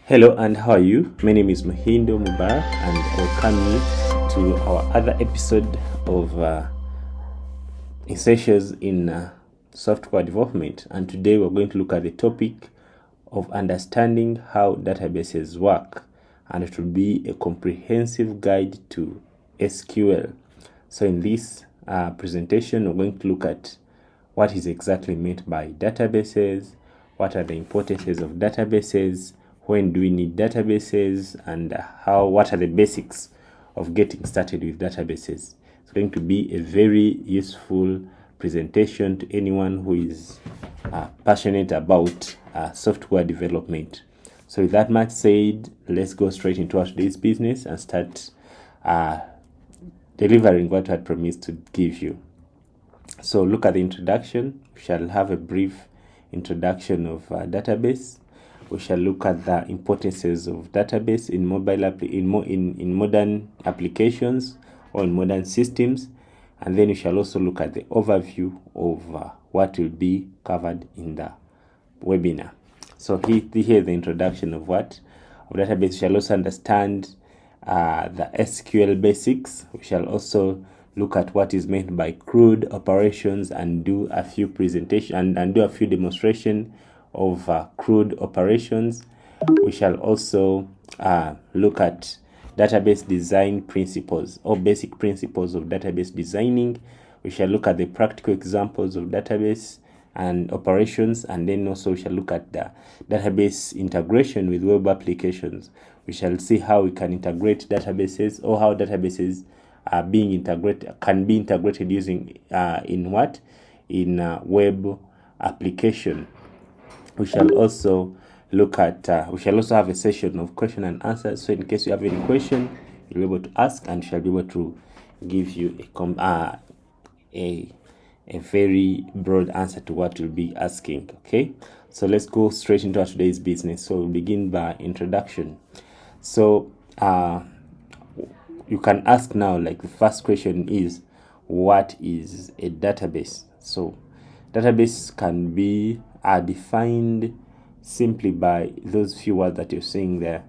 Hello and how are you? My name is Mahindo Mubarak and I welcome you to our other episode of Essentials in Software Development. And today we're going to look at the topic of understanding how databases work, and it will be a comprehensive guide to SQL. So in this presentation, we're going to look at what is exactly meant by databases, what are the importances of databases, when do we need databases, and what are the basics of getting started with databases. It's going to be a very useful presentation to anyone who is passionate about software development. So with that much said, let's go straight into our today's business and start delivering what I promised to give you. So look at the introduction. We shall have a brief introduction of database. We shall look at the importances of database in modern applications or in modern systems, and then we shall also look at the overview of what will be covered in the webinar. So here is the introduction of database. We shall also understand the SQL Basics. We shall also look at what is meant by CRUD Operations and do a few presentation and do a few demonstration of CRUD Operations. We shall also look at database design principles or basic principles of database designing. We shall look at the practical examples of database and operations, and then also we shall look at the database integration with web applications. We shall see how we can integrate databases, or how databases are can be integrated using in web application. We shall also look at we shall also have a session of question and answers. So in case you have any question, you'll be able to ask, and shall be able to give you a very broad answer to what you'll be asking. Okay, so let's go straight into today's business. So we'll begin by introduction. So you can ask now, like, the first question is, what is a database? So database can be defined simply by those few words that you're seeing there: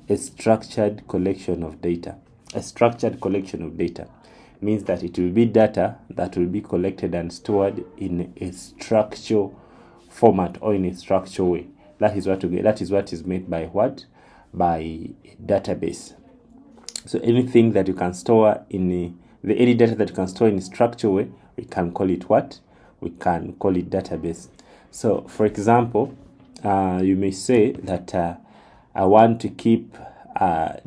a structured collection of data. A structured collection of data means that it will be data that will be collected and stored in a structural format or in a structural way. That is what is meant by by database. So anything that you can store any data that you can store in a structural way, we can call it what? We can call it database. So for example, you may say that I want to keep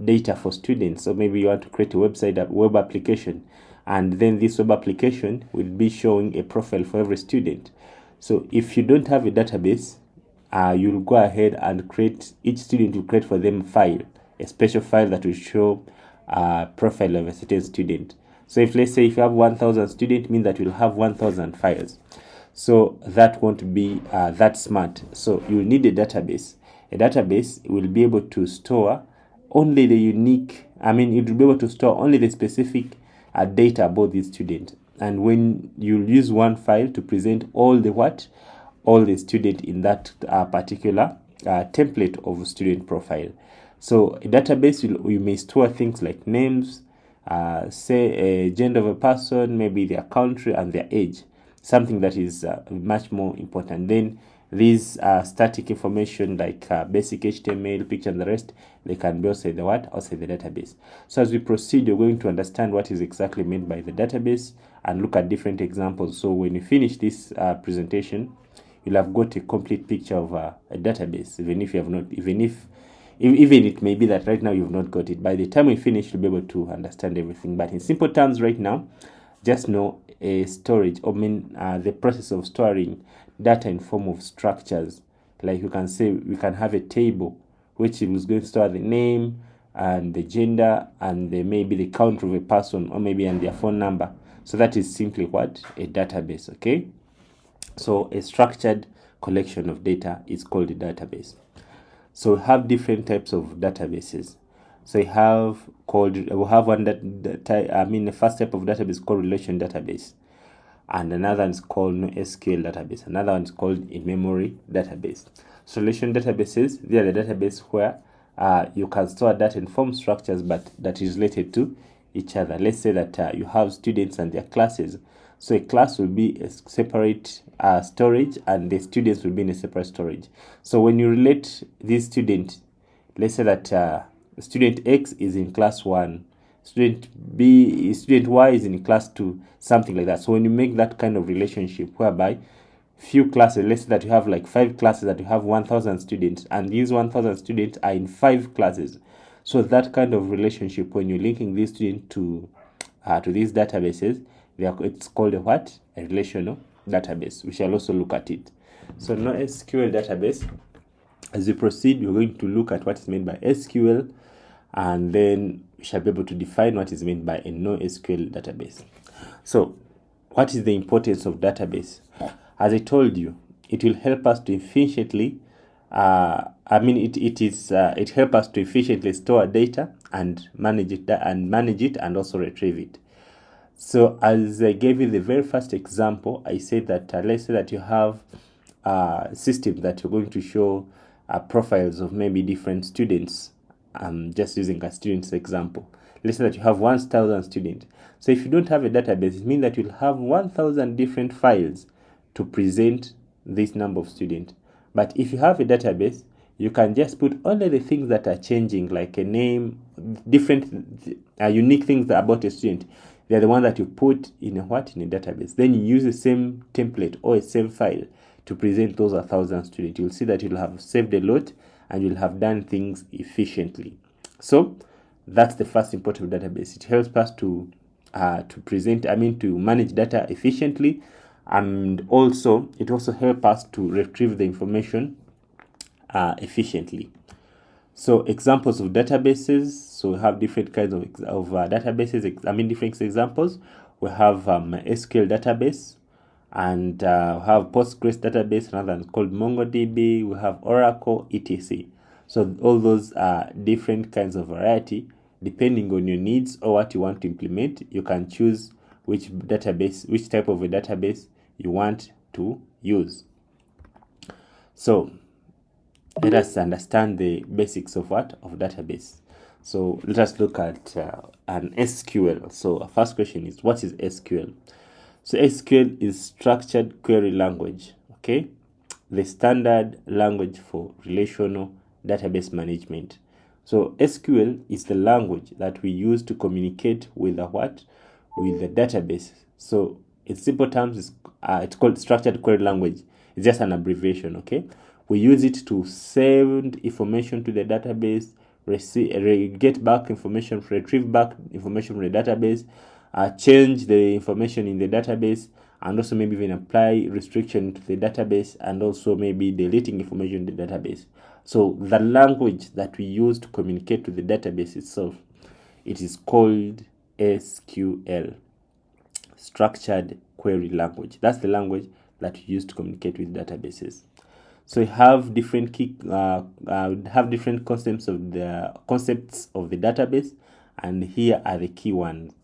data for students. So maybe you want to create a web application, and then this web application will be showing a profile for every student. So if you don't have a database, you'll go ahead and each student will create for them a special file that will show profile of a certain student. So let's say if you have 1,000 students, means that you'll have 1,000 files. So that won't be that smart. So you need a database. A database will be able to store only it will be able to store only the specific data about the student. And when you use one file to present all the student in that particular template of student profile. So a database, you may store things like names, say a gender of a person, maybe their country and their age, something that is much more important. Then these static information like basic HTML, picture and the rest, they can be also the database. So as we proceed, you're going to understand what is exactly meant by the database and look at different examples. So when you finish this presentation, you'll have got a complete picture of a database, even it may be that right now you've not got it. By the time we finish, you'll be able to understand everything. But in simple terms right now, just know a storage, the process of storing data in form of structures. Like you can say, we can have a table which is going to store the name and the gender and maybe the count of a person, or maybe and their phone number. So that is simply a database. Okay, so a structured collection of data is called a database. So we have different types of databases. So we have one the first type of database is called relation database, and another one is called SQL database. Another one is called in-memory database. So relation databases, they are the database where you can store data in form structures, but that is related to each other. Let's say that you have students and their classes. So a class will be a separate storage, and the students will be in a separate storage. So when you relate this student, let's say that student X is in class 1, student Y is in class 2, something like that. So when you make that kind of relationship whereby few classes, let's say that you have like 5 classes that you have 1,000 students, and these 1,000 students are in 5 classes. So that kind of relationship, when you're linking these students to these databases, it's called a what? A relational database. We shall also look at it. So NoSQL database. As we proceed, we're going to look at what is meant by SQL, and then we shall be able to define what is meant by a NoSQL database. So, what is the importance of database? As I told you, it will help us to efficiently. It helps us to efficiently store data and manage it, and also retrieve it. So, as I gave you the very first example, I said that let's say that you have a system that you're going to show profiles of maybe different students. I'm just using a student's example. Let's say that you have 1,000 students. So if you don't have a database, it means that you'll have 1,000 different files to present this number of students. But if you have a database, you can just put only the things that are changing, like a name, different unique things about a student. They're the one that you put in a database. Then you use the same template or a same file to present those 1,000 students. You'll see that you'll have saved a lot and you'll have done things efficiently. So that's the first important database. It helps us to manage data efficiently, and also it also helps us to retrieve the information efficiently. So examples of databases. So we have different kinds of databases. Different examples. We have SQL database, and we have Postgres database, another one called MongoDB. We have Oracle, etc. So all those are different kinds of variety. Depending on your needs or what you want to implement, you can choose which type of a database you want to use. So let us understand the basics of database. So let us look at an SQL. So our first question is, what is SQL? So SQL is structured query language, okay? The standard language for relational database management. So SQL is the language that we use to communicate with the database. So in simple terms, it's called structured query language. It's just an abbreviation, okay? We use it to send information to the database, get back information, retrieve back information from the database, change the information in the database, and also maybe even apply restriction to the database, and also maybe deleting information in the database. So the language that we use to communicate to the database itself, it is called SQL, structured query language. That's the language that we use to communicate with databases. So we have different different concepts of the database, and here are the key ones,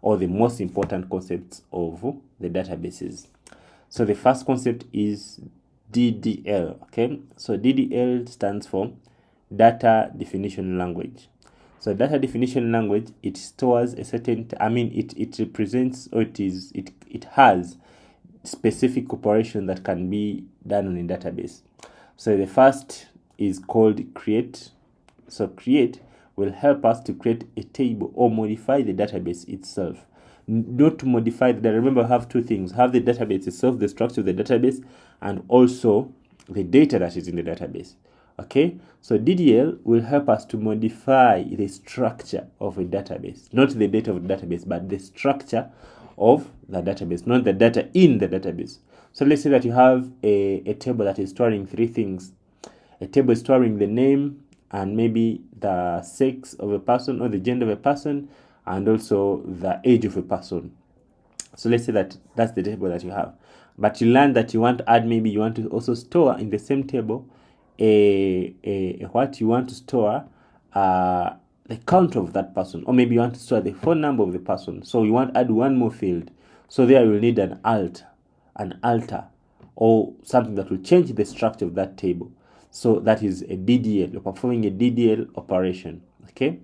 or the most important concepts of the databases. So the first concept is DDL, okay? So DDL stands for Data Definition Language. So data definition language, it stores a certain, it represents, or it has specific operation that can be done on a database. So the first is called create. So create will help us to create a table or modify the database itself. Not to modify the data. Remember, I have two things. Have the database itself, the structure of the database, and also the data that is in the database. Okay, so DDL will help us to modify the structure of a database, not the data of the database, but the structure of the database, not the data in the database. So let's say that you have a table that is storing three things. A table is storing the name and maybe the sex of a person or the gender of a person, and also the age of a person. So let's say that that's the table that you have. But you learn that you want to add, maybe you want to also store in the same table the count of that person, or maybe you want to store the phone number of the person. So you want to add one more field. So there you will need an alter, or something that will change the structure of that table. So that is a DDL. You're performing a DDL operation. Okay,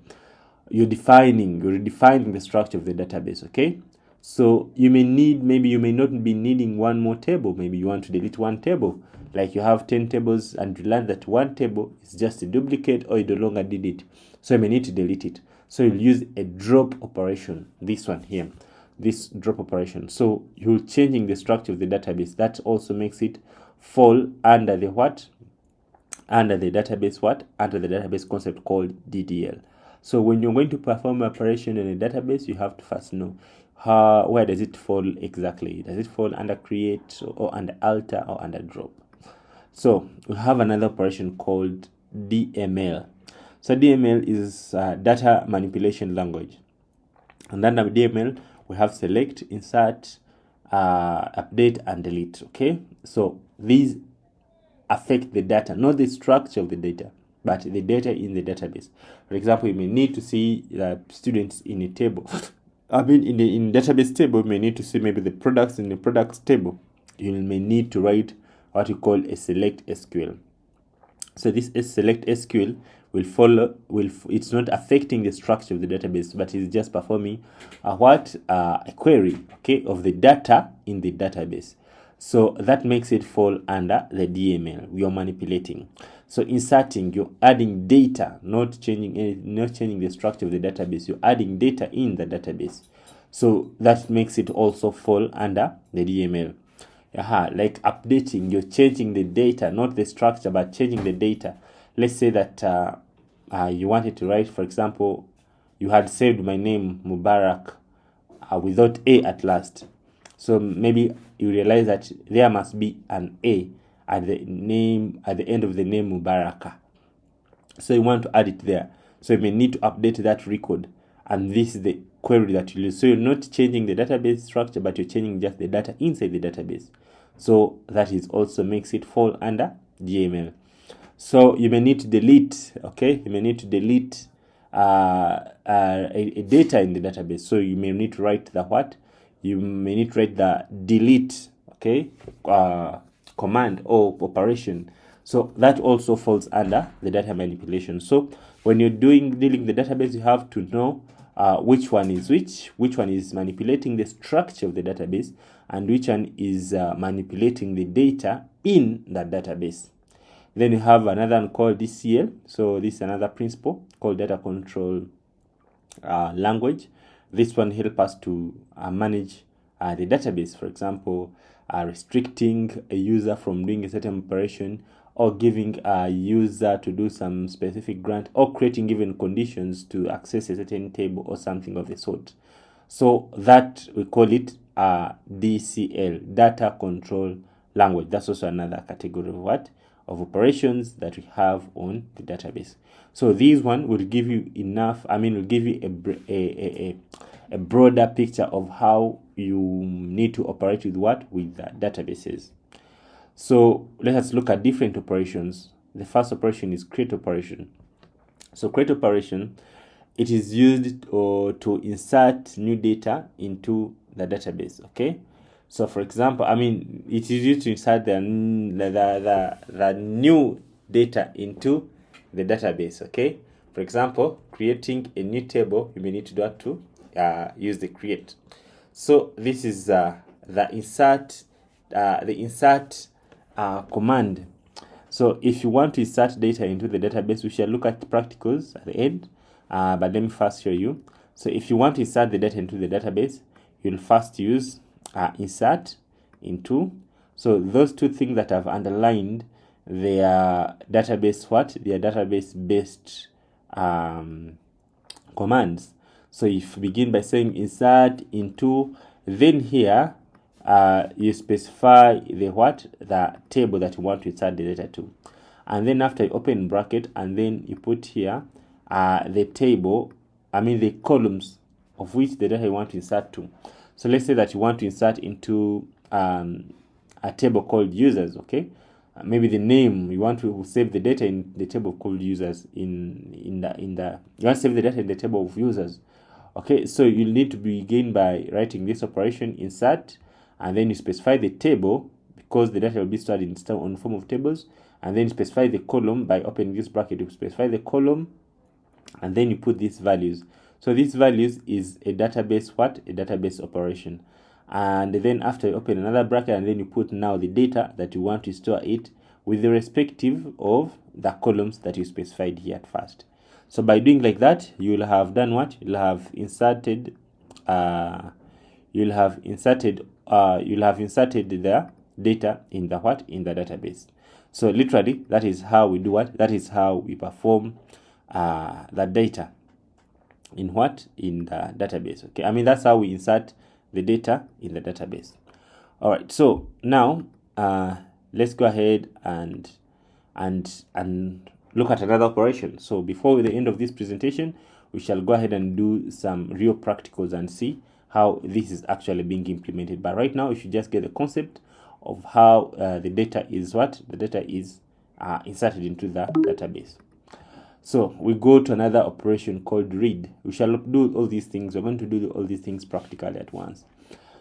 you're redefining the structure of the database. Okay, so maybe you may not be needing one more table. Maybe you want to delete one table, like you have 10 tables and you learn that one table is just a duplicate, or you no longer did it, so you may need to delete it. So you'll use a drop operation, this one here, this drop operation. So you're changing the structure of the database. That also makes it fall under the what? Under the database what? Under the database concept called DDL. So when you're going to perform an operation in a database, you have to first know where does it fall exactly. Does it fall under create, or under alter, or under drop? So we have another operation called DML. So DML is data manipulation language. And under DML, we have select, insert, update, and delete. Okay, so these affect the data, not the structure of the data, but the data in the database. For example, you may need to see students in a table. In database table, you may need to see maybe the products in the products table. You may need to write what you call a select SQL. So this select SQL will follow. It's not affecting the structure of the database, but it's just performing a query, okay, of the data in the database. So that makes it fall under the DML. We are manipulating. So inserting, you're adding data, not changing the structure of the database. You're adding data in the database. So that makes it also fall under the DML. Like updating, you're changing the data, not the structure, but changing the data. Let's say that you wanted to write, for example, you had saved my name Mubarak without A at last. So maybe you realize that there must be an A at the end of the name Mubaraka. So you want to add it there. So you may need to update that record. And this is the query that you use. So you're not changing the database structure, but you're changing just the data inside the database. So that is also makes it fall under DML. So you may need to delete, okay? You may need to delete a data in the database. So you may need to write the what? You may need to write the delete, okay, command or operation. So that also falls under the data manipulation. So when you're dealing with the database, you have to know which one is which one is manipulating the structure of the database, and which one is manipulating the data in that database. Then you have another one called DCL. So this is another principle called data control language. This one helps us to manage the database. For example, restricting a user from doing a certain operation, or giving a user to do some specific grant, or creating even conditions to access a certain table or something of the sort. So that we call it DCL, data control language. That's also another category of what? Of operations that we have on the database. So this one will give you will give you a broader picture of how you need to operate with what? With the databases. So let us look at different operations. The first operation is create operation. So create operation, it is used to insert new data into the database, okay? So for example, it is used to insert the new data into the database, okay? For example, creating a new table, you may need to do that to use the create. So this is the insert command. So if you want to insert data into the database, we shall look at practicals at the end, but let me first show you. So if you want to insert the data into the database, you'll first use insert into. So those two things that I've underlined, they are database based commands. So if you begin by saying insert into, then here you specify the table that you want to insert the data to, and then after you open bracket, and then you put here the table, the columns of which the data you want to insert to. So let's say that you want to insert into a table called users, okay? Maybe the name, you want to save the data in the table called users you want to save the data in the table of users. Okay, so you'll need to begin by writing this operation, insert, and then you specify the table, because the data will be stored in form of tables, and then specify the column by opening this bracket. You specify the column, and then you put these values. So these values is a database a database operation. And then after you open another bracket, and then you put now the data that you want to store it with the respective of the columns that you specified here at first. So by doing like that, you'll have done what? You'll have inserted the data in the database. So literally, that is how we do what? That is how we perform the data in the database. Okay, I mean, that's how we insert the data in the database. All right, so now let's go ahead and look at another operation. So before the end of this presentation, we shall go ahead and do some real practicals and see how this is actually being implemented. But right now, you should just get the concept of how the data is inserted into the database. So we go to another operation called read. We shall do all these things. We're going to do all these things practically at once.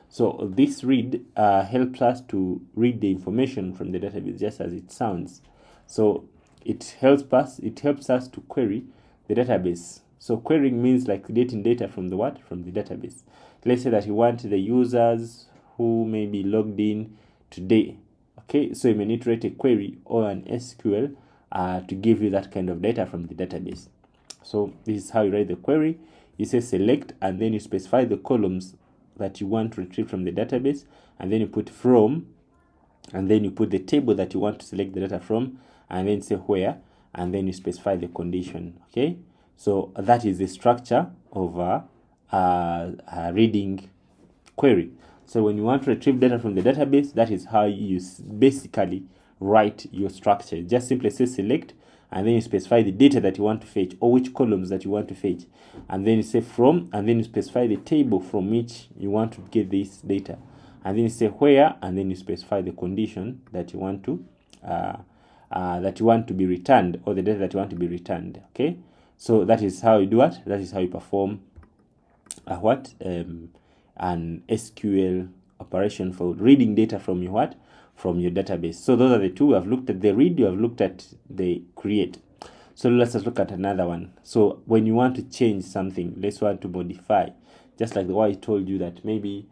So this read helps us to read the information from the database, just as it sounds. So it helps us to query the database. So querying means like getting data from the database. Let's say that you want the users who may be logged in today. Okay, so you may need to write a query or an SQL to give you that kind of data from the database. So this is how you write the query. You say select, and then you specify the columns that you want to retrieve from the database, and then you put from, and then you put the table that you want to select the data from, and then say where, and then you specify the condition. Okay, so that is the structure of a reading query. So when you want to retrieve data from the database, that is how you basically write your structure. Just simply say select, and then you specify the data that you want to fetch, or which columns that you want to fetch, and then you say from, and then you specify the table from which you want to get this data, and then you say where, and then you specify the condition that you want to be returned, or the data that you want to be returned. Okay, so that is how you do it. That is how you perform an SQL operation for reading data from your database. So those are the two. We have looked at the read, you have looked at the create. So let's just look at another one. So when you want to change something, let's want to modify, just like the way I told you that maybe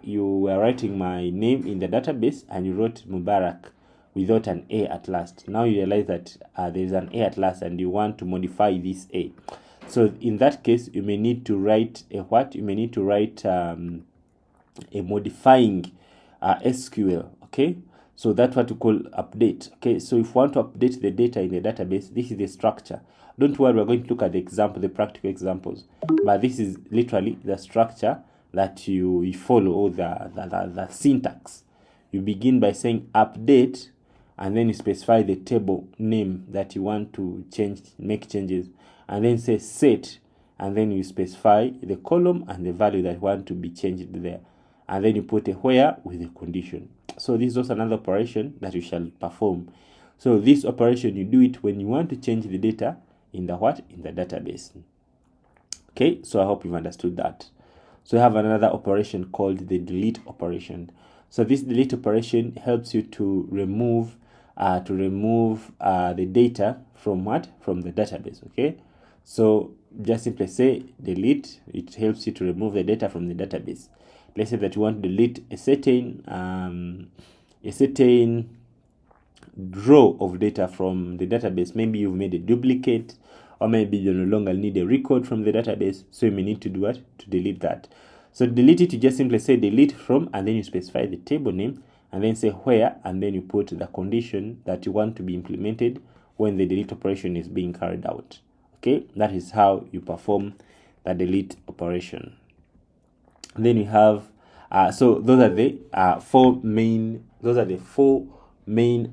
you were writing my name in the database and you wrote Mubarak without an A at last. Now you realize that there is an A at last and you want to modify this A. So in that case, you may need to write a modifying SQL. Okay, so that's what we call update. Okay, so if you want to update the data in the database, this is the structure. Don't worry, we're going to look at the practical examples, but this is literally the structure that you follow, or the syntax. You begin by saying update, and then you specify the table name that you want to make changes, and then say set, and then you specify the column and the value that want to be changed there, and then you put a where with a condition. So this is also another operation that you shall perform. So this operation, you do it when you want to change the data in the database. Okay, so I hope you've understood that. So we have another operation called the delete operation. So this delete operation helps you to remove the data from the database. Okay, so just simply say delete. It helps you to remove the data from the database. Let's say that you want to delete a certain row of data from the database. Maybe you've made a duplicate, or maybe you no longer need a record from the database, so you may need to do what? To delete that. So delete it, you just simply say delete from, and then you specify the table name, and then say where, and then you put the condition that you want to be implemented when the delete operation is being carried out. Okay, that is how you perform the delete operation. Then you have so those are the four main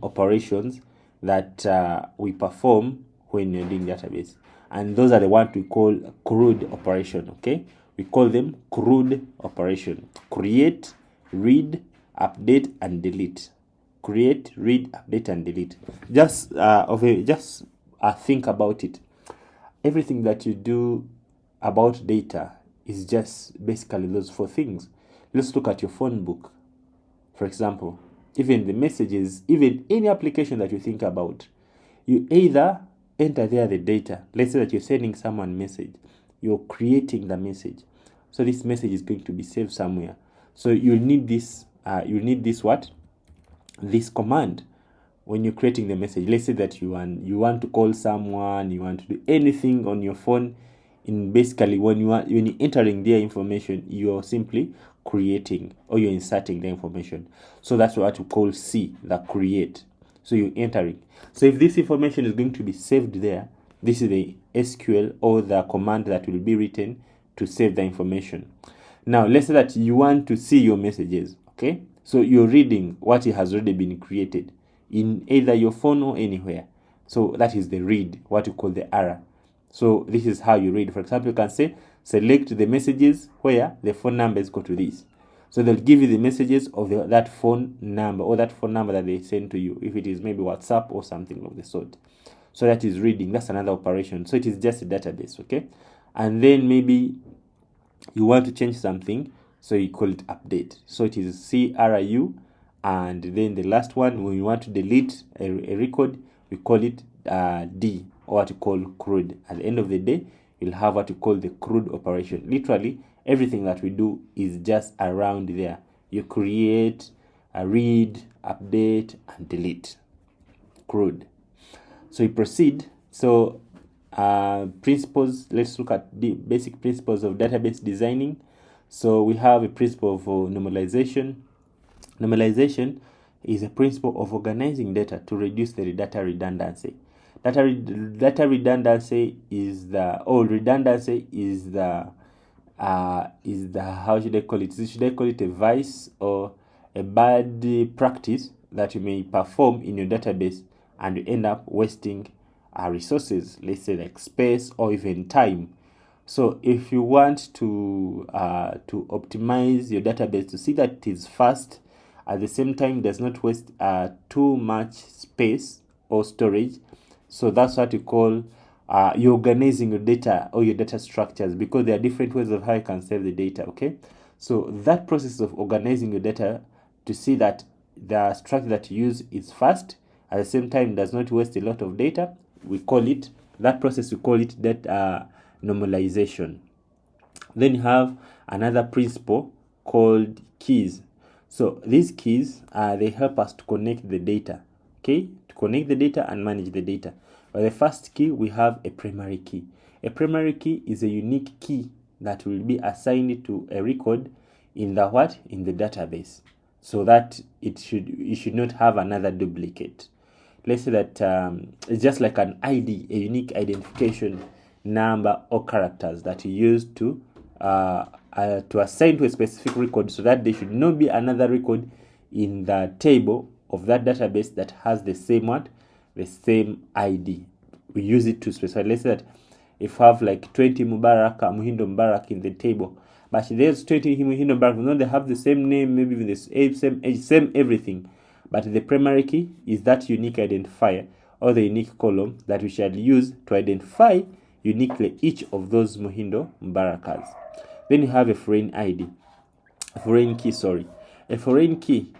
operations that we perform when you're doing database, and those are the ones we call CRUD operation. Okay, we call them CRUD operation: create, read, update, and delete. Create, read, update, and delete. Just think about it. Everything that you do about data is just basically those four things. Let's look at your phone book, for example. even the messages, even any application that you think about, you either enter there the data. Let's say that you're sending someone a message, you're creating the message. So this message is going to be saved somewhere. So you'll need this, this command when you're creating the message. Let's say that you want to call someone, you want to do anything on your phone. In basically when you're entering their information, you're simply creating, or you're inserting the information. So that's what we call C, the create. So you're entering. So if this information is going to be saved there, this is the SQL or the command that will be written to save the information. Now let's say that you want to see your messages. Okay, so you're reading what has already been created in either your phone or anywhere. So that is the read, what you call the error. So this is how you read. For example, you can say select the messages where the phone numbers go to this. So they'll give you the messages of that phone number, or that phone number that they send to you, if it is maybe WhatsApp or something of the sort. So that is reading. That's another operation. So it is just a database, okay? And then maybe you want to change something, so you call it update. So it is CRU, and then the last one, when you want to delete a record, we call it D, or what you call CRUD. At the end of the day, you'll have what you call the CRUD operation. Literally, everything that we do is just around there. You create, read, update, and delete. CRUD. So you proceed. So principles, let's look at the basic principles of database designing. So we have a principle of normalization. Normalization is a principle of organizing data to reduce the data redundancy. Data redundancy is the how should I call it? Should I call it a vice or a bad practice that you may perform in your database, and you end up wasting resources, let's say like space or even time. So if you want to optimize your database to see that it is fast, at the same time does not waste too much space or storage, so that's what you call you're organizing your data or your data structures, because there are different ways of how you can save the data. Okay, so that process of organizing your data to see that the structure that you use is fast, at the same time does not waste a lot of data, we call it normalization. Then you have another principle called keys. So these keys they help us to connect the data, okay, to connect the data and manage the data. But the first key, we have a primary key. A primary key is a unique key that will be assigned to a record in the database, so that it should not have another duplicate. Let's say that it's just like an ID, a unique identification number or characters that you use to assign to a specific record, so that there should not be another record in the table of that database that has the same ID. We use it to specify. Let's say that if you have like 20 Muhindo Mubarak in the table, but there's 20 Muhindo Mubarak, they have the same name, maybe with the same age, same everything, but the primary key is that unique identifier or the unique column that we shall use to identify uniquely each of those Muhindo Mubarakas. Then you have a foreign ID, a foreign key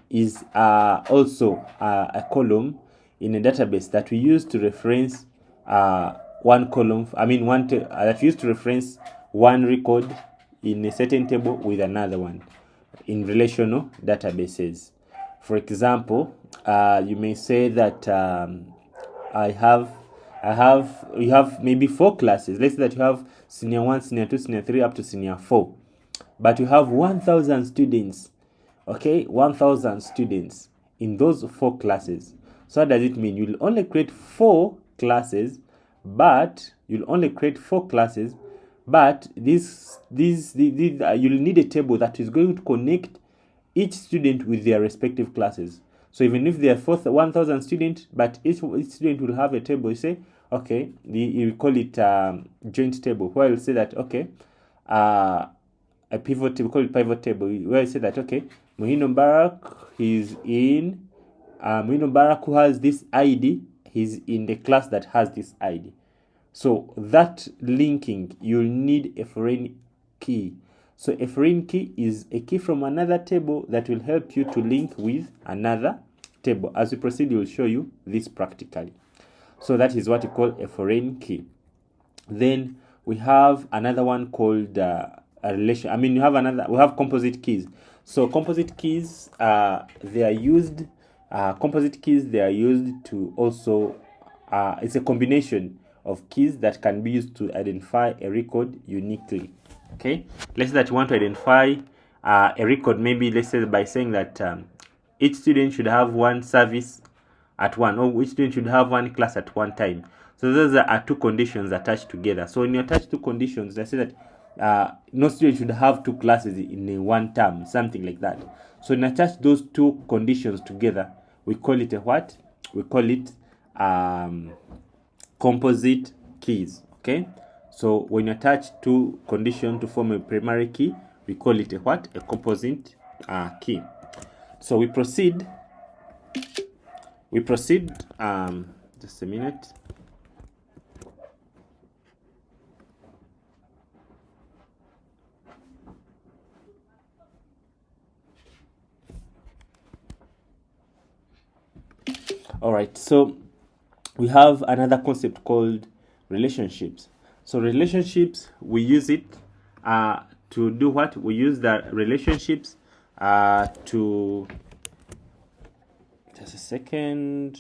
is also a column in a database that we use to reference that we use to reference one record in a certain table with another one in relational databases. For example, you may say that you have maybe 4 classes. Let's say that you have senior 1, senior 2, senior 3 up to senior 4, but you have 1,000 students. Okay, 1,000 students in those 4 classes. So what does it mean? You'll only create 4 classes, but you'll need a table that is going to connect each student with their respective classes. So even if there are 1,000 students, but each student will have a table. You say, okay, you call it joint table, where you'll say that, okay, a pivot table, call it pivot table, where you say that, okay, Muhindo Mubarak, Muhindo Mubarak who has this ID, he's in the class that has this ID. So that linking, you'll need a foreign key. So a foreign key is a key from another table that will help you to link with another table. As we proceed, we will show you this practically. So that is what we call a foreign key. Then we have another one called a relation. I mean, we have composite keys. So composite keys, they are used. Composite keys, they are used to also. It's a combination of keys that can be used to identify a record uniquely. Okay, let's say that you want to identify a record. Maybe let's say by saying that each student should have one service at one, or each student should have one class at one time. So those are two conditions attached together. So when you attach two conditions, let's say that no student should have two classes in one term, something like that. So when you attach those two conditions together, we call it a what? We call it composite keys. Okay, so when you attach two conditions to form a primary key, we call it a what? A composite key. So we proceed. Just a minute. All right, so we have another concept called relationships. So relationships, we use it to do what? We use the relationships to, just a second.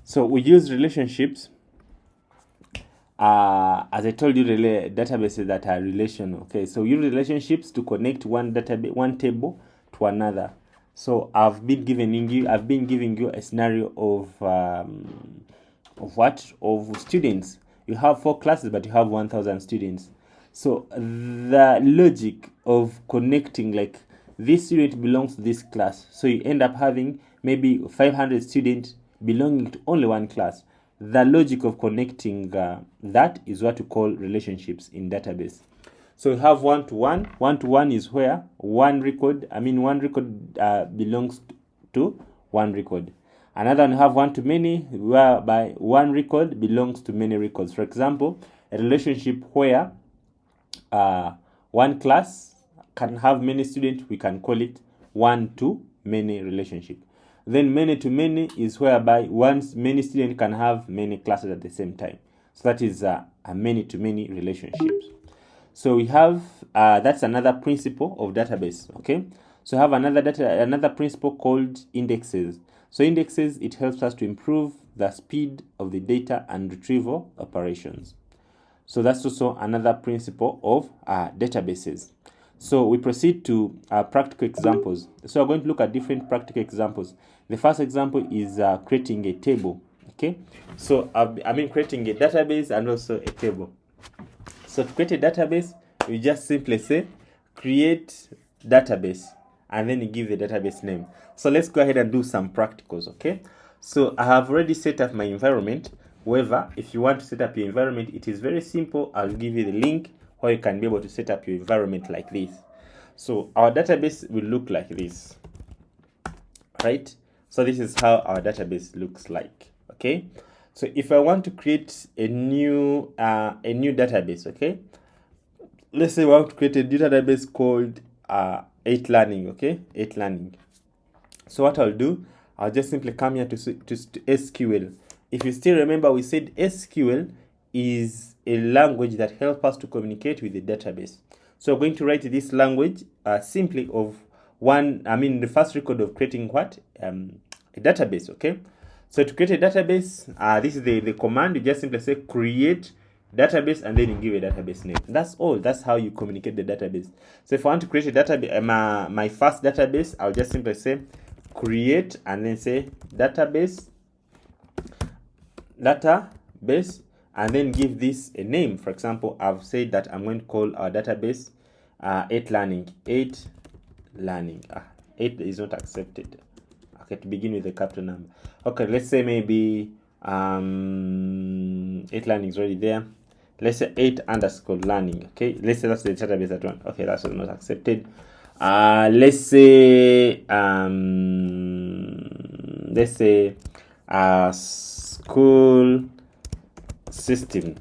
So we use relationships. As I told you, databases that are relational. Okay, so we use relationships to connect one table to another. So I've been giving you a scenario of students. You have 4 classes, but you have 1,000 students. So the logic of connecting, like, this student belongs to this class, so you end up having maybe 500 students belonging to only one class. The logic of connecting that is what we call relationships in database. So we have one-to-one. One-to-one is where one record belongs to one record. Another one, we have one-to-many, whereby one record belongs to many records. For example, a relationship where one class can have many students, we can call it one-to-many relationship. Then many-to-many is whereby many students can have many classes at the same time. So that is a many-to-many relationships. So we have that's another principle of database. Okay, so we have another principle called indexes. So indexes, it helps us to improve the speed of the data and retrieval operations. So that's also another principle of databases. So we proceed to practical examples. So we're going to look at different practical examples. The first example is creating a table. Okay, so creating a database and also a table. So to create a database, we just simply say create database, and then you give the database name. So let's go ahead and do some practicals. Okay, so I have already set up my environment. However, if you want to set up your environment, it is very simple. I'll give you the link where you can be able to set up your environment like this. So our database will look like this, right? So this is how our database looks like. Okay, so if I want to create a new database, okay, let's say we want to create a new database called 8 Learning. Okay, 8 Learning. So what I'll do, I'll just simply come here to SQL. If you still remember, we said SQL is a language that helps us to communicate with the database. So we're going to write this language simply of the first record of creating what? A database. Okay, so to create a database, this is the command. You just simply say create database, and then you give a database name. That's all. That's how you communicate the database. So if I want to create a database, my first database, I'll just simply say create, and then say database, and then give this a name. For example, I've said that I'm going to call our database 8 Learning. 8 Learning. 8 is not accepted. Okay, to begin with the capital number. Okay, let's say maybe 8 Learning is already there. let's say 8 underscore learning. Okay, let's say that's the database that one. Okay, that's not accepted. Let's say school system.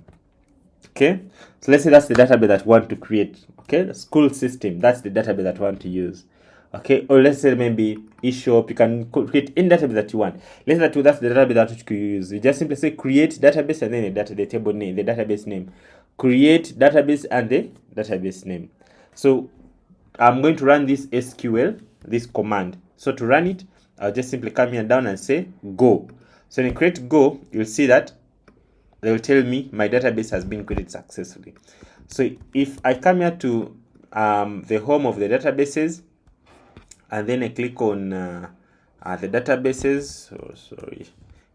Okay, so let's say that's the database that we want to create. Okay, the school system, that's the database that we want to use. Okay, or let's say maybe eShop, you can create any database that you want. Let's say that's the database that you could use. You just simply say create database and then the table name, the database name. Create database and the database name. So I'm going to run this SQL, this command. So to run it, I'll just simply come here down and say go. So when you create go, you'll see that they will tell me my database has been created successfully. So if I come here to the home of the databases, and then I click on the databases,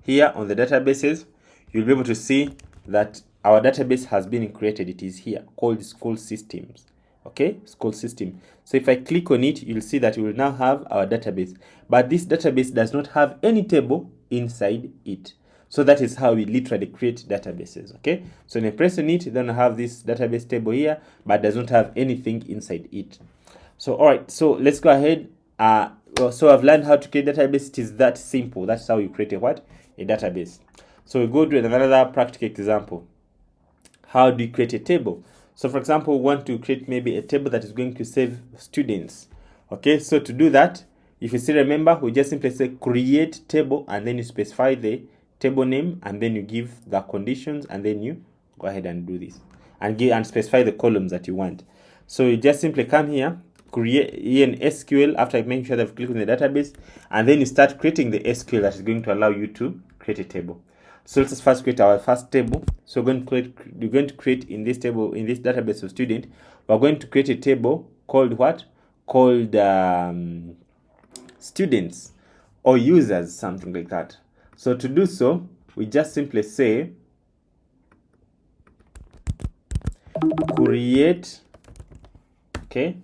here on the databases, you'll be able to see that our database has been created. It is here, called school systems. Okay, school system. So if I click on it, you'll see that we will now have our database, but this database does not have any table inside it. So that is how we literally create databases. Okay, so when I press on it, then I have this database table here, but does not have anything inside it. So all right, so let's go ahead. So I've learned how to create database. It is that simple. That's how you create a what? A database. So we go to another practical example. How do you create a table? So for example, we want to create maybe a table that is going to save students. Okay, so to do that, if you still remember, we just simply say create table, and then you specify the table name, and then you give the conditions, and then you go ahead and do this and specify the columns that you want. So you just simply come here, create in SQL after making sure that you've clicked on the database, and then you start creating the SQL that is going to allow you to create a table. So let's first create our first table. So we're going to create in this table, in this database of student, we're going to create a table called what? Called students or users, something like that. So to do so, we just simply say create, okay,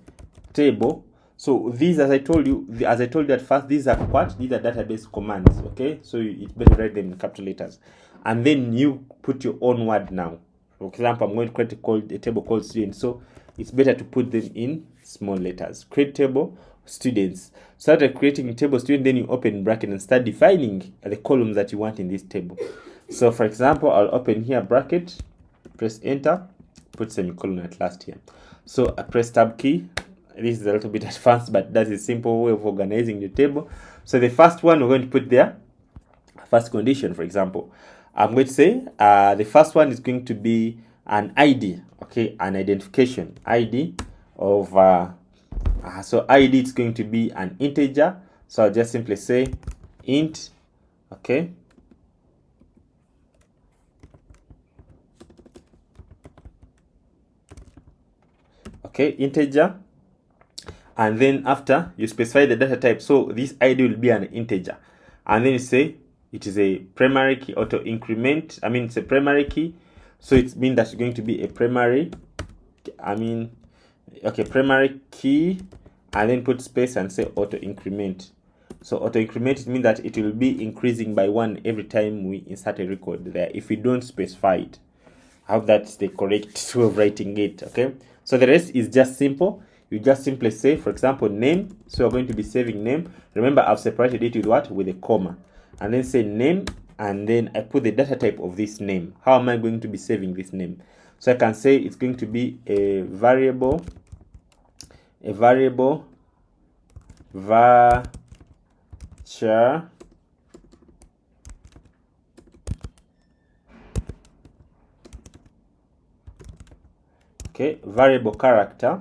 table. So these, as I told you at first, these are what? These are database commands. Okay, so it's better to write them in capital letters, and then you put your own word now. For example, I'm going to create a table called students, so it's better to put them in small letters. Create table students. So after creating a table student, then you open bracket and start defining the columns that you want in this table. So for example, I'll open here bracket, press enter, put semicolon at last here. So I press tab key. This is a little bit advanced, but that is a simple way of organizing the table. So the first one, we're going to put there first condition. For example, I'm going to say the first one is going to be an ID, okay, an identification ID of so ID is going to be an integer. So I'll just simply say int, okay, integer. And then after, you specify the data type. So this ID will be an integer. And then you say it is a primary key auto increment. I mean, it's a primary key. So it means that's going to be a primary. Primary key. And then put space and say auto increment. So auto increment means that it will be increasing by 1 every time we insert a record there, if we don't specify it. I hope that's the correct way of writing it. Okay. So the rest is just simple. You just simply say, for example, name. So we're going to be saving name. Remember, I've separated it with what? With a comma. And then say name, and then I put the data type of this name. How am I going to be saving this name? So I can say it's going to be a variable varchar variable character.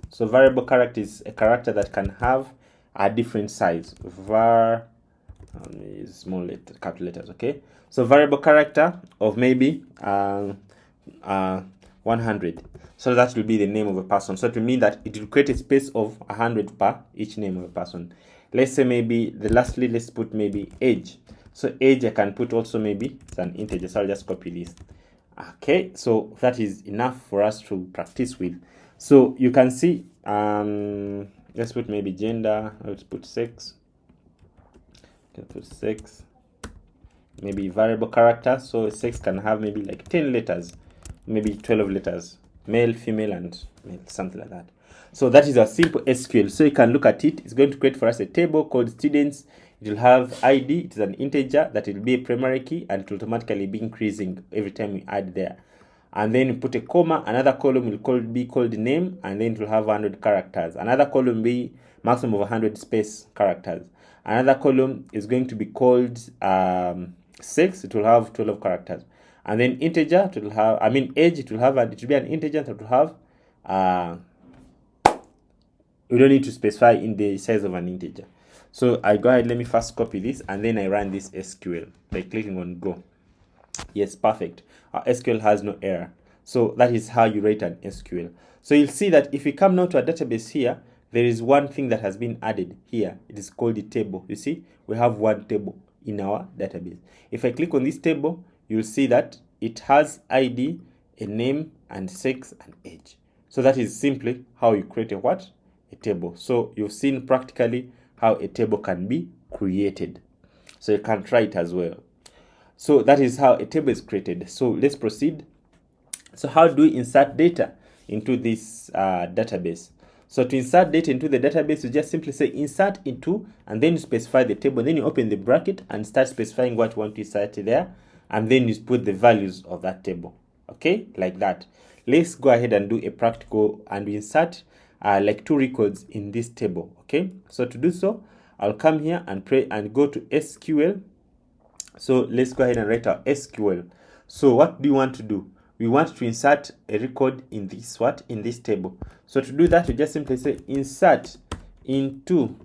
So variable character is a character that can have a different size. Var is small letter, capital letters. Okay. So variable character of maybe 100. So that will be the name of a person. So it will mean that it will create a space of 100 per each name of a person. Let's say maybe lastly, let's put maybe age. So age I can put also maybe it's an integer. So I'll just copy this. Okay, so that is enough for us to practice with. So you can see, let's put maybe gender. Let's put sex. Maybe variable character. So sex can have maybe like 10 letters. maybe 12 letters, male, female, and male, something like that. So that is a simple SQL. So you can look at it. It's going to create for us a table called students. It will have ID. It is an integer that will be a primary key, and it will automatically be increasing every time we add there. And then you put a comma. Another column will be called name, and then it will have 100 characters. Another column will be maximum of 100 space characters. Another column is going to be called sex. It will have 12 characters. And then integer, it will have, age, it will be an integer that will have, we don't need to specify in the size of an integer. So I go ahead, let me first copy this, and then I run this SQL by clicking on go. Yes, perfect. Our SQL has no error. So that is how you write an SQL. So you'll see that if we come now to a database here, there is one thing that has been added here. It is called the table. You see, we have one table in our database. If I click on this table, you'll see that it has ID, a name, and sex and age. So that is simply how you create a table. So you've seen practically how a table can be created. So you can try it as well. So that is how a table is created. So let's proceed. So how do we insert data into this database? So to insert data into the database, you just simply say insert into, and then you specify the table. Then you open the bracket and start specifying what you want to insert there, and then you put the values of that table. Okay, like that. Let's go ahead and do a practical and we insert like 2 records in this table. Okay, so to do so, I'll come here and go to SQL. So let's go ahead and write our SQL. So what do you want to do? We want to insert a record in this table. So to do that, you just simply say insert into,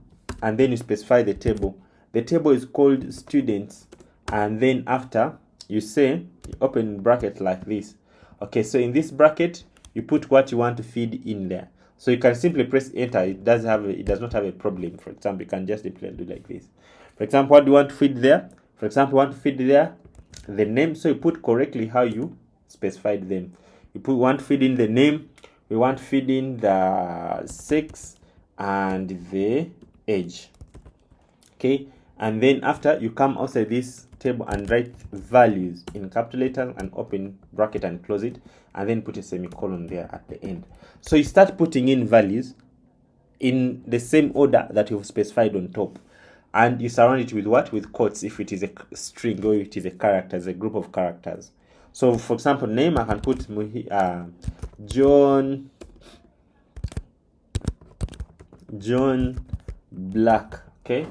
and then you specify the table. The table is called students, and then after you say, you open bracket like this. Okay, so in this bracket you put what you want to feed in there. So you can simply press enter. It does not have a problem. For example, you can just simply do like this. For example, what do you want to feed there? For example, you want to feed there the name. So you put correctly how you specified them. You want to feed in the name, we want to feed in the sex and the age. Okay, and then after you come outside this table and write values in capital letters and open bracket and close it, and then put a semicolon there at the end. So you start putting in values in the same order that you've specified on top, and you surround it with with quotes if it is a string or if it is a character, a group of characters. So for example, name, I can put John Black. Okay,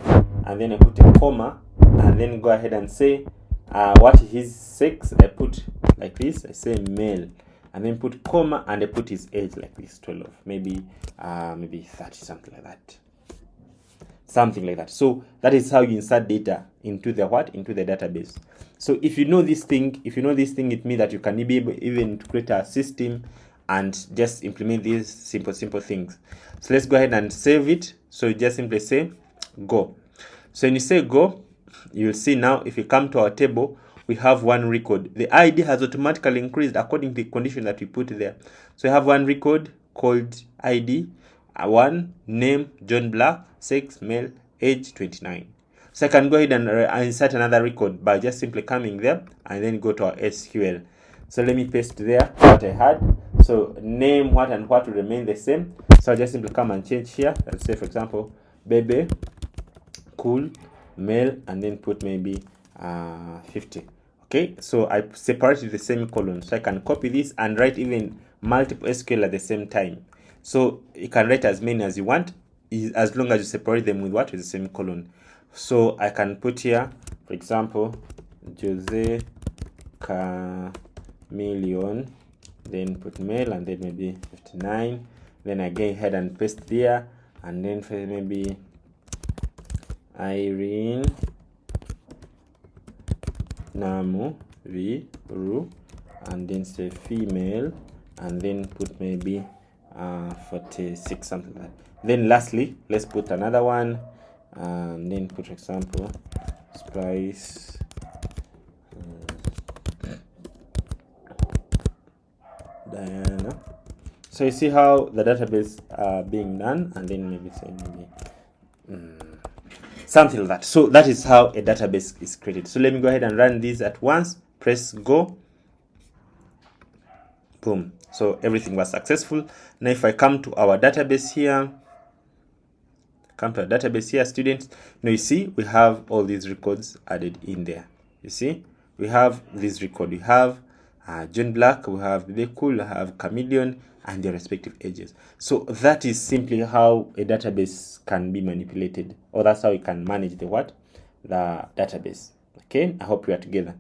and then I put a comma, and then go ahead and say what is his sex. I put like this, I say male, and then put comma, and I put his age like this, 12, maybe 30, something like that. So that is how you insert data into the database. So if you know this thing, it means that you can be able even to create a system and just implement these simple things. So let's go ahead and save it. So you just simply say go. So when you say go, you'll see now if you come to our table, we have one record. The ID has automatically increased according to the condition that we put there. So we have one record called ID, one name John Black, sex male, age 29. So I can go ahead and insert another record by just simply coming there and then go to our SQL. So let me paste there what I had. So name, what and what will remain the same. So I'll just simply come and change here. Let's say, for example, baby, cool, male, and then put maybe 50. Okay, so I separated the semicolon. So I can copy this and write even multiple SQL at the same time. So you can write as many as you want, as long as you separate them with with the semicolon. So I can put here, for example, Jose Chameleon, then put male, and then maybe 59. Then I go ahead and paste there, and then for maybe Irene Namu Viru, and then say female, and then put maybe 46, something like that. Then lastly, let's put another one, and then put, for example, Spice Diana. So you see how the database being done, and then maybe say something like that. So that is how a database is created. So let me go ahead and run this at once. Press go. Boom. So everything was successful. Now if I come to our database here, students, now you see we have all these records added in there. You see, we have this record. We have John Black, we have Bebe Cool, we have Chameleon, and their respective ages. So that is simply how a database can be manipulated, or that's how you can manage the database. Okay, I hope we are together.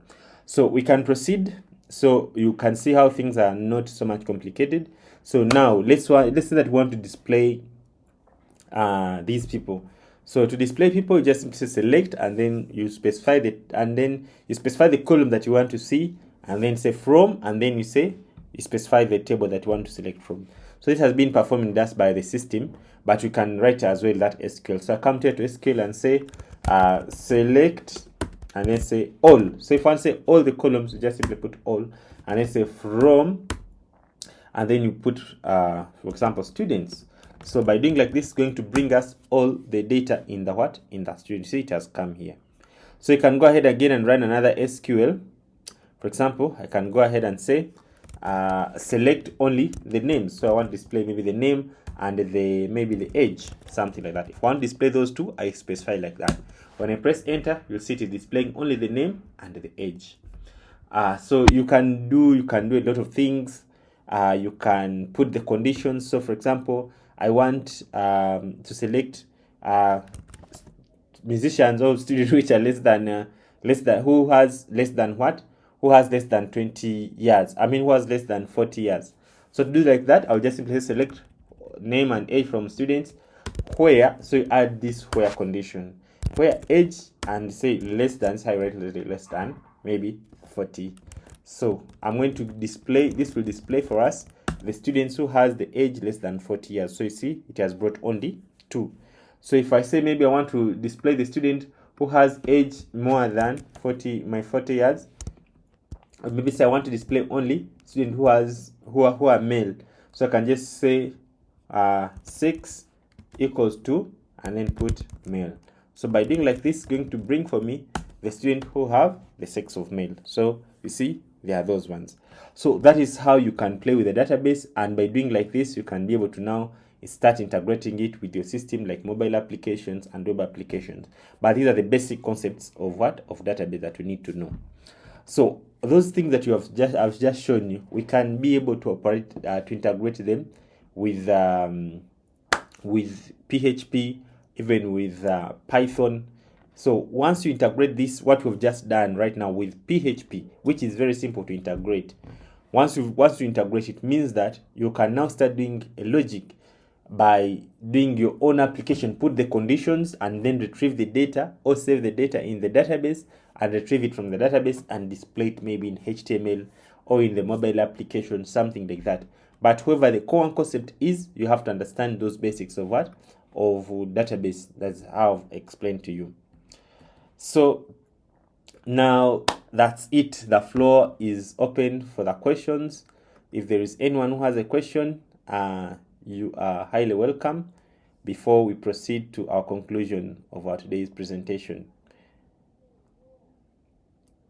So we can proceed. So you can see how things are not so much complicated. So now let's say that we want to display these people. So to display people, you just simply select, and then you specify the column that you want to see, and then say from, and then you specify the table that you want to select from. So this has been performed just by the system, but you can write as well that SQL. So I come here to SQL and say select, and then say all. So if I want to say all the columns, you just simply put all, and then say from, and then you put for example students. So by doing like this, it's going to bring us all the data in the student. See, it has come here. So you can go ahead again and run another SQL. For example, I can go ahead and say select only the names. So I want to display maybe the name and maybe the age, something like that. If I want to display those two, I specify like that. When I press enter, you'll see it is displaying only the name and the age. So you can do a lot of things. You can put the conditions. So for example, I want to select musicians or students which are who has less than 20 years. Who has less than 40 years. So to do like that, I'll just simply select name and age from students. So you add this where condition, where age and say less than, so I write less than maybe 40. So I'm going to display, this will display for us the students who has the age less than 40 years. So you see, it has brought only 2. So if I say maybe I want to display the student who has age more than 40 years, or maybe say I want to display only students who are male. So I can just say 6 equals 2 and then put male. So by doing like this, it's going to bring for me the student who have the sex of male. So you see, there are those ones. So that is how you can play with the database, and by doing like this, you can be able to now start integrating it with your system, like mobile applications and web applications. But these are the basic concepts of database that you need to know. So those things that I've just shown you, we can be able to operate to integrate them with PHP, even with Python. So once you integrate this, what we've just done right now with PHP, which is very simple to integrate, once you integrate, it means that you can now start doing a logic by doing your own application, put the conditions, and then retrieve the data or save the data in the database and retrieve it from the database and display it maybe in HTML or in the mobile application, something like that. But however, the core concept is you have to understand those basics of database. That's how I've explained to you. So now that's it. The floor is open for the questions. If there is anyone who has a question, you are highly welcome before we proceed to our conclusion of our today's presentation.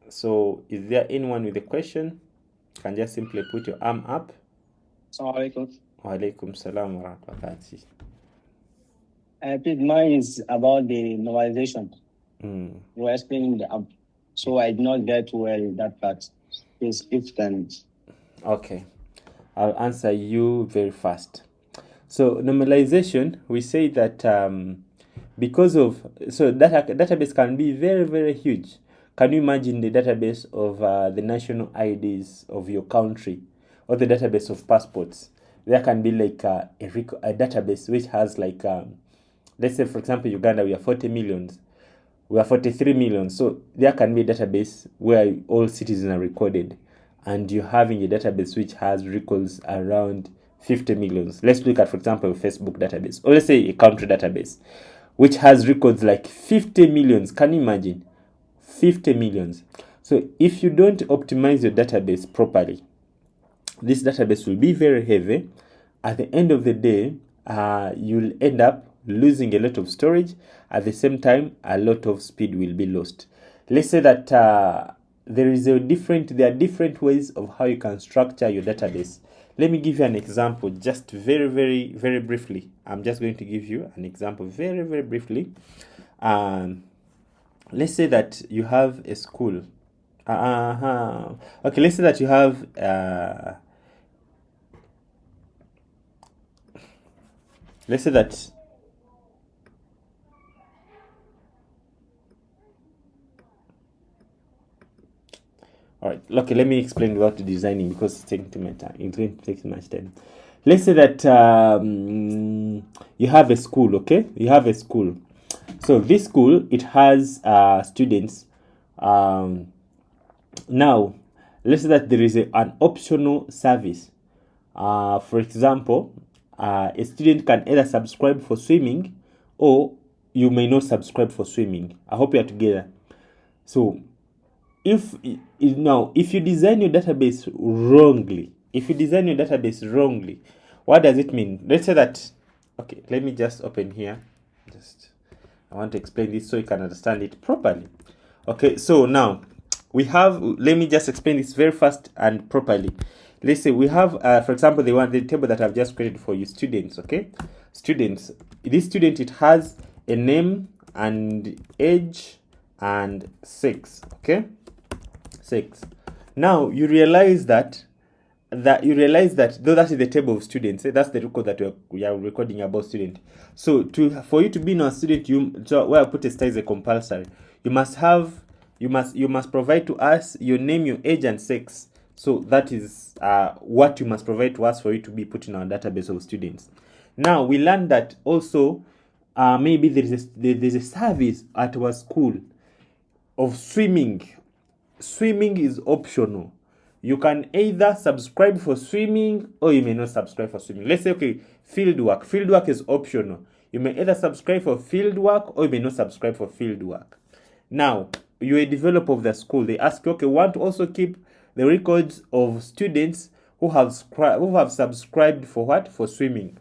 So is there anyone with a question? You can just simply put your arm up. Assalamu alaikum. Wa alaikum salam wa rahmatullahi. Please, mine is about the normalization. You were explaining the app, so I did not get well that part. Please, if then. Okay, I'll answer you very fast. So normalization, we say that because of database can be very, very huge. Can you imagine the database of the national IDs of your country, or the database of passports? There can be like a database which has like let's say for example Uganda, we are 40 million. We are 43 million. So there can be a database where all citizens are recorded, and you're having a database which has records around 50 million. Let's look at, for example, a Facebook database, or let's say a country database, which has records like 50 millions. Can you imagine? 50 millions. So if you don't optimize your database properly, this database will be very heavy. At the end of the day, you'll end up losing a lot of storage. At the same time, a lot of speed will be lost. Let's say that there are different ways of how you can structure your database. Let me give you an example, just very, very, very briefly. I'm just going to give you an example very, very briefly. Let's say that you have a school. Okay, let's say that you have let's say that all right, okay, let me explain without designing because it's taking too much time. It's going to take too much time. Let's say that you have a school, okay? You have a school. So this school, it has students. Now, let's say that there is an optional service. For example, a student can either subscribe for swimming or you may not subscribe for swimming. I hope you are together. So if you design your database wrongly, what does it mean? Let's say that, okay, let me just open here. I want to explain this so you can understand it properly. Okay, so now let me just explain this very fast and properly. Let's say we have, for example, the table that I've just created for you, students, okay? Students. This student, it has a name and age and sex, okay? Sex. Now, you realize that though that is the table of students, that's the record that we are recording about student. So for you to be a student, where I put a star is a compulsory. You must provide to us your name, your age, and sex. So that is what you must provide to us for you to be put in our database of students. Now we learned that also maybe there's a service at our school of swimming. Swimming is optional. You can either subscribe for swimming or you may not subscribe for swimming. Let's say, okay, field work. Field work is optional. You may either subscribe for field work or you may not subscribe for field work. Now, you're a developer of the school. They ask you, okay, want to also keep the records of students who have subscribed for what? For swimming.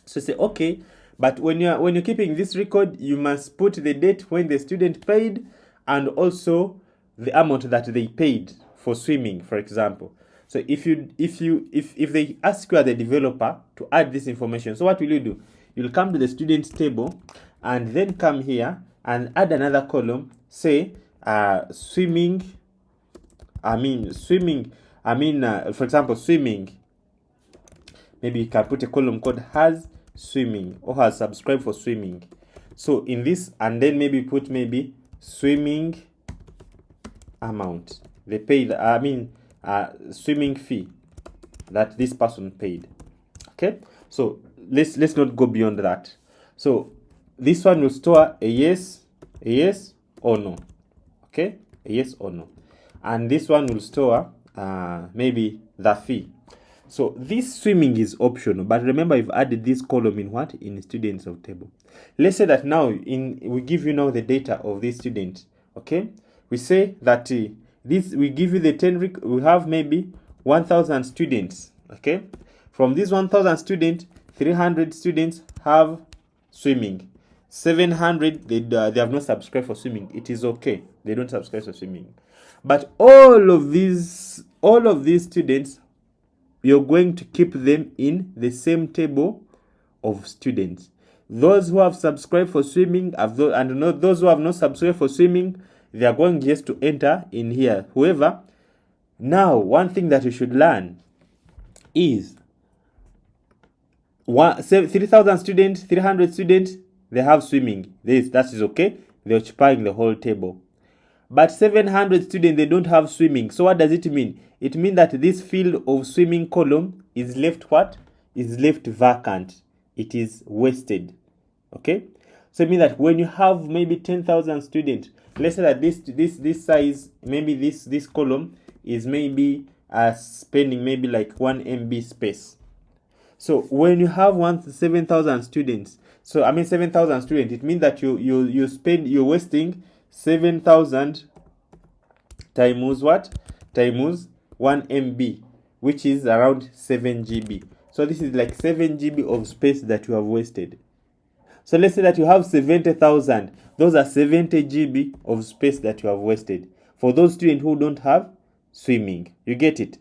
So say, okay, but when you're keeping this record, you must put the date when the student paid and also the amount that they paid for swimming, for example. So if they ask you as the developer to add this information, so what will you do? You'll come to the students table and then come here and add another column, say swimming. For example, swimming. Maybe you can put a column called has swimming or has subscribed for swimming. So in this, and then maybe put swimming amount. They paid, swimming fee that this person paid. Okay, so let's not go beyond that. So this one will store a yes or no. Okay, a yes or no, and this one will store maybe the fee. So this swimming is optional, but remember you've added this column in students of table. Let's say that now we give you now the data of this student. Okay, we say that we give you the 10 we have maybe 1,000 students. Okay, from these 1,000 students, 300 students have swimming. 700 they have not subscribed for swimming. It is okay, they don't subscribe for swimming. But all of these students, you're going to keep them in the same table of students. Those who have subscribed for swimming and those who have not subscribed for swimming, they are going just to enter in here. However, now one thing that you should learn is 3,000 students, 300 students, they have swimming. That is okay. They're occupying the whole table. But 700 students, they don't have swimming. So what does it mean? It means that this field of swimming column is left what? Is left vacant. It is wasted. Okay? So it means that when you have maybe 10,000 students, let's say that this size, maybe this column is maybe spending maybe like 1 MB space. So when you have 7,000 students, 7,000 students, it means that you're wasting 7,000 times what? Times 1 MB, which is around 7 GB. So this is like 7 GB of space that you have wasted. So let's say that you have 70,000. Those are 70 GB of space that you have wasted. for those students who don't have swimming. You get it?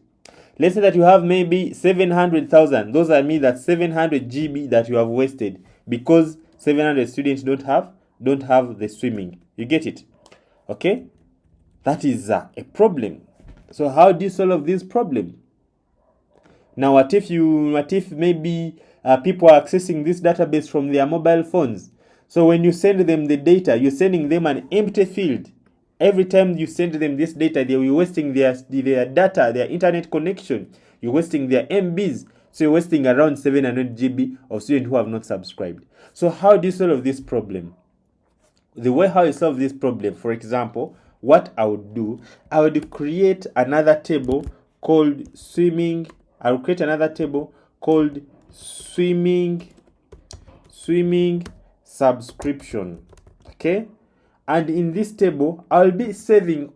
Let's say that you have maybe 700,000. Those are mean that 700 GB that you have wasted because 700 students don't have the swimming. You get it? Okay? That is a problem. So how do you solve this problem? Now, what if maybe people are accessing this database from their mobile phones? So when you send them the data, you're sending them an empty field. Every time you send them this data, they will be wasting their data, their internet connection. You're wasting their MBs. So you're wasting around 700 GB of students who have not subscribed. So how do you solve this problem? The way how you solve this problem, for example, what I would do, I would create another table called swimming. I will create another table called swimming subscription. Okay? And in this table, I'll be saving.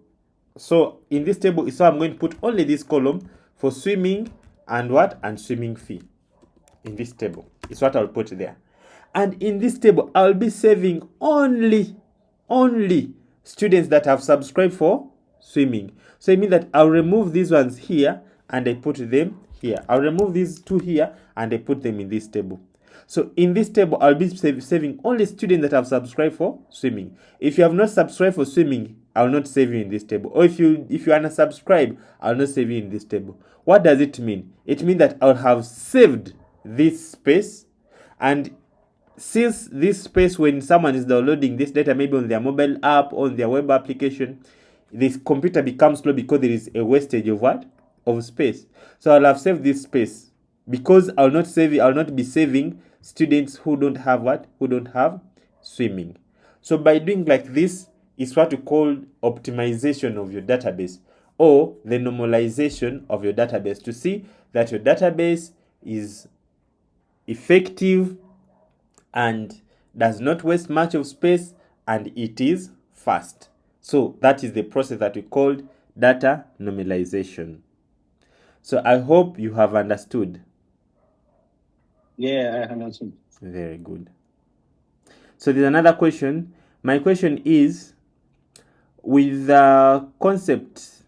So in this table, so I'm going to put only this column for swimming and what? And swimming fee. In this table is what I'll put there. And in this table, I'll be saving only students that have subscribed for swimming. So it means that I'll remove these ones here and I put them here. I'll remove these two here and I put them in this table. So in this table, I'll be saving only students that have subscribed for swimming. If you have not subscribed for swimming, I'll not save you in this table. Or if you unsubscribe, I'll not save you in this table. What does it mean? It means that I'll have saved this space, and since this space, when someone is downloading this data, maybe on their mobile app, on their web application, this computer becomes slow because there is a wastage of what? Of space. So I'll have saved this space because I'll not be saving students who don't have what? Who don't have swimming. So by doing like this, it's what we call optimization of your database, or the normalization of your database, to see that your database is effective and does not waste much of space, and it is fast. So that is the process that we call data normalization. So I hope you have understood. Yeah, I understood. Very good. So there's another question. My question is, with the concept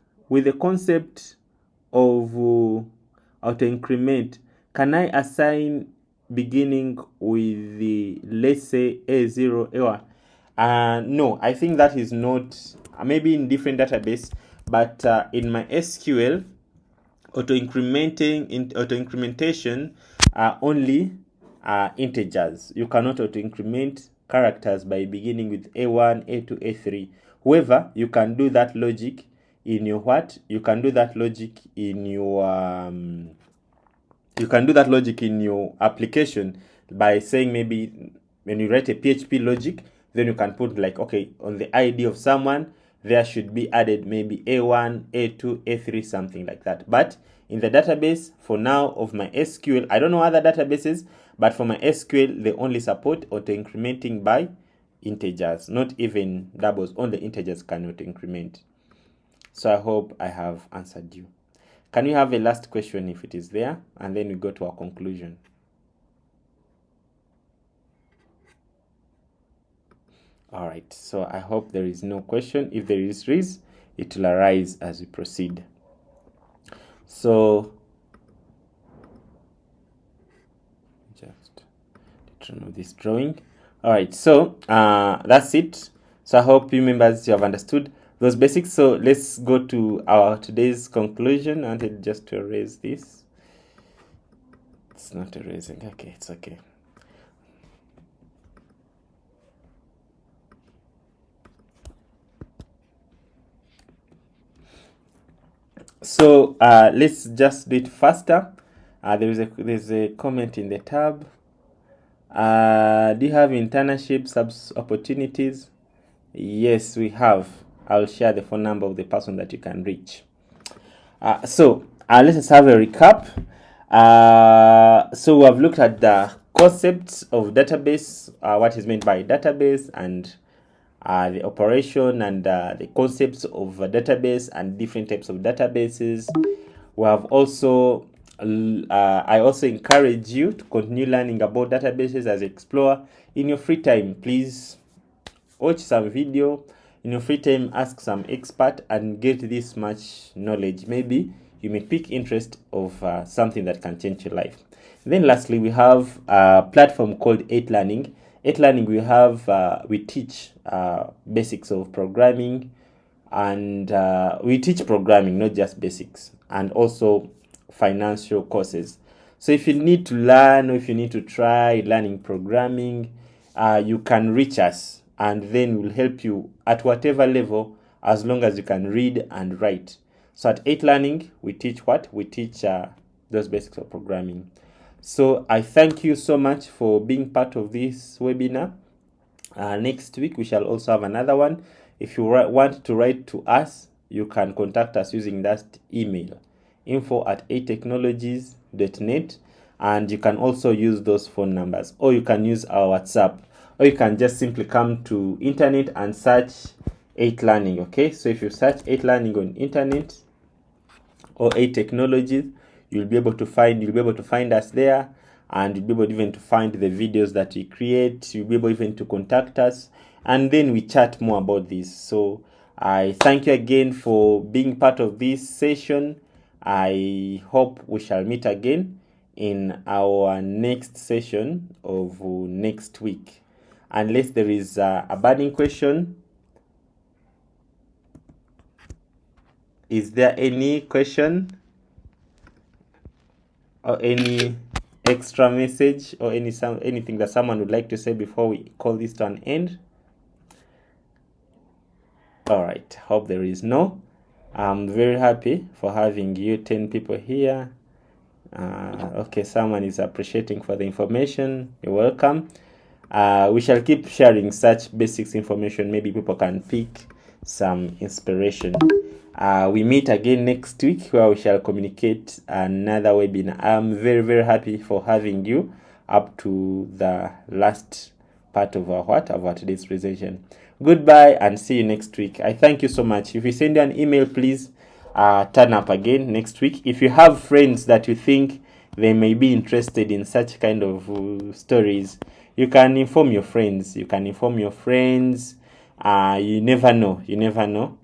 of auto increment, can I assign beginning with the, let's say, A0, A1? No, I think that is not, maybe in different database, but in my SQL, auto incrementation are only integers. You cannot auto increment characters by beginning with A1, A2, A3. However, you can do that logic in your what? You can do that logic in your application by saying, maybe when you write a PHP logic, then you can put like, okay, on the ID of someone, there should be added maybe A1, A2, A3, something like that. But in the database, for now, of my SQL, I don't know other databases, but for my SQL, they only support auto incrementing by integers, not even doubles. Only integers cannot increment. So I hope I have answered you. Can you have a last question if it is there, and then we go to our conclusion? All right, so I hope there is no question. If there is, it will arise as we proceed. So just remove this drawing. All right, so that's it. So I hope you members, you have understood those basics. So let's go to our today's conclusion. I wanted just to erase this. It's not erasing. Okay, it's okay. So let's just do it faster. There's a comment in the tab. Do you have internship opportunities? Yes, we have. I'll share the phone number of the person that you can reach. So let's have a recap. So we have looked at the concepts of database, what is meant by database, and the operation and the concepts of a database and different types of databases. We have also, I also encourage you to continue learning about databases as you explore in your free time. Please watch some video, In your free time, ask some expert and get this much knowledge. Maybe you may pick interest of something that can change your life. Then lastly, we have a platform called 8 Learning. 8 Learning, we teach basics of programming, and we teach programming, not just basics, and also financial courses. So if you need to learn, or if you need to try learning programming, you can reach us, and then we'll help you at whatever level, as long as you can read and write. So at 8 Learning, we teach what? We teach those basics of programming. So I thank you so much for being part of this webinar. Next week, we shall also have another one. If you want to write to us, you can contact us using that email, info@8technologies.net, and you can also use those phone numbers, or you can use our WhatsApp, or you can just simply come to internet and search 8 Learning. Okay, so if you search 8 Learning on internet or 8 Technologies, you'll be able to find us there, and you'll be able even to find the videos that we create. You'll be able even to contact us, and then we chat more about this. So I thank you again for being part of this session. I hope we shall meet again in our next session of next week, unless there is a burning question. Is there any question or any extra message or anything that someone would like to say before we call this to an end? All right, hope there is no. I'm very happy for having you 10 people here. Okay, someone is appreciating for the information. You're welcome. We shall keep sharing such basics information. Maybe people can pick some inspiration. We meet again next week, where we shall communicate another webinar. I'm very, very happy for having you up to the last part of our today's presentation. Goodbye and see you next week. I thank you so much. If you send an email, please turn up again next week. If you have friends that you think they may be interested in such kind of stories, you can inform your friends. You never know.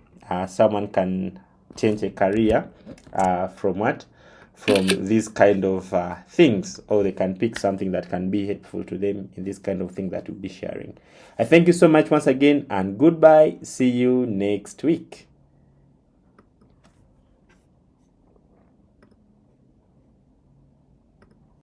Someone can change a career from these kind of things, or they can pick something that can be helpful to them in this kind of thing that we'll be sharing. I thank you so much once again, and goodbye. See you next week.